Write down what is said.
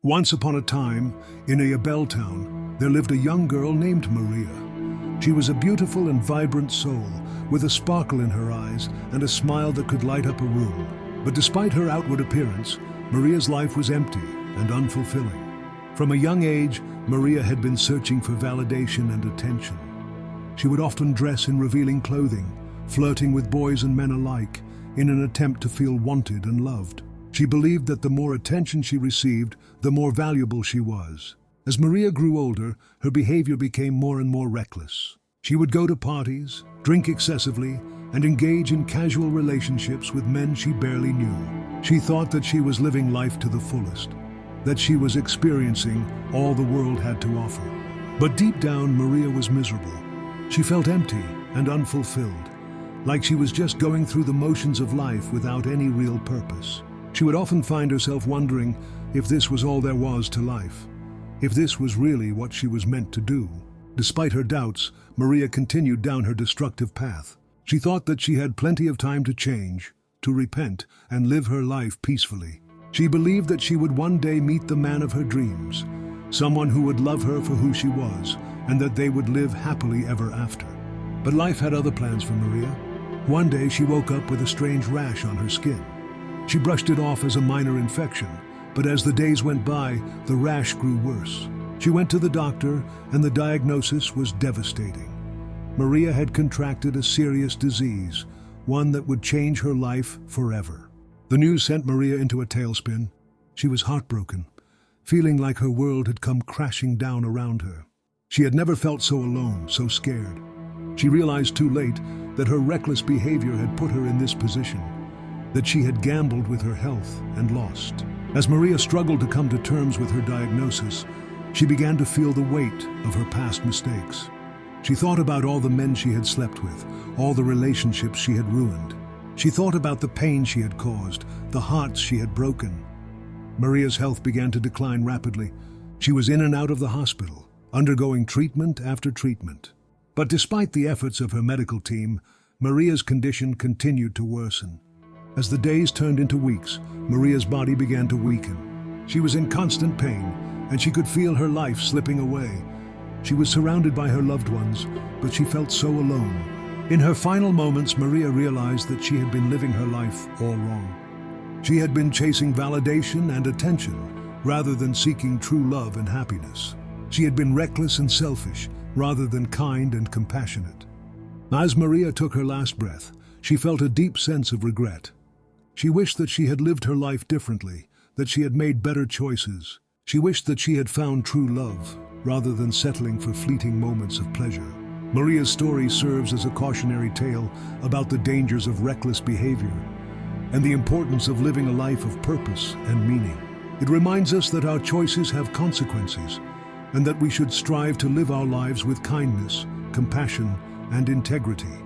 Once upon a time, in a bell town, there lived a young girl named Maria. She was a beautiful and vibrant soul, with a sparkle in her eyes and a smile that could light up a room. But despite her outward appearance, Maria's life was empty and unfulfilling. From a young age, Maria had been searching for validation and attention. She would often dress in revealing clothing, flirting with boys and men alike, in an attempt to feel wanted and loved. She believed that the more attention she received, the more valuable she was. As Maria grew older, her behavior became more and more reckless. She would go to parties, drink excessively, and engage in casual relationships with men she barely knew. She thought that she was living life to the fullest, that she was experiencing all the world had to offer. But deep down, Maria was miserable. She felt empty and unfulfilled, like she was just going through the motions of life without any real purpose. She would often find herself wondering if this was all there was to life, if this was really what she was meant to do. Despite her doubts, Maria continued down her destructive path. She thought that she had plenty of time to change, to repent, and live her life peacefully. She believed that she would one day meet the man of her dreams, someone who would love her for who she was, and that they would live happily ever after. But life had other plans for Maria. One day she woke up with a strange rash on her skin. She brushed it off as a minor infection, but as the days went by, the rash grew worse. She went to the doctor, and the diagnosis was devastating. Maria had contracted a serious disease, one that would change her life forever. The news sent Maria into a tailspin. She was heartbroken, feeling like her world had come crashing down around her. She had never felt so alone, so scared. She realized too late that her reckless behavior had put her in this position, that she had gambled with her health and lost. As Maria struggled to come to terms with her diagnosis, she began to feel the weight of her past mistakes. She thought about all the men she had slept with, all the relationships she had ruined. She thought about the pain she had caused, the hearts she had broken. Maria's health began to decline rapidly. She was in and out of the hospital, undergoing treatment after treatment. But despite the efforts of her medical team, Maria's condition continued to worsen. As the days turned into weeks, Maria's body began to weaken. She was in constant pain, and she could feel her life slipping away. She was surrounded by her loved ones, but she felt so alone. In her final moments, Maria realized that she had been living her life all wrong. She had been chasing validation and attention, rather than seeking true love and happiness. She had been reckless and selfish, rather than kind and compassionate. As Maria took her last breath, she felt a deep sense of regret. She wished that she had lived her life differently, that she had made better choices. She wished that she had found true love, rather than settling for fleeting moments of pleasure. Maria's story serves as a cautionary tale about the dangers of reckless behavior and the importance of living a life of purpose and meaning. It reminds us that our choices have consequences and that we should strive to live our lives with kindness, compassion, and integrity.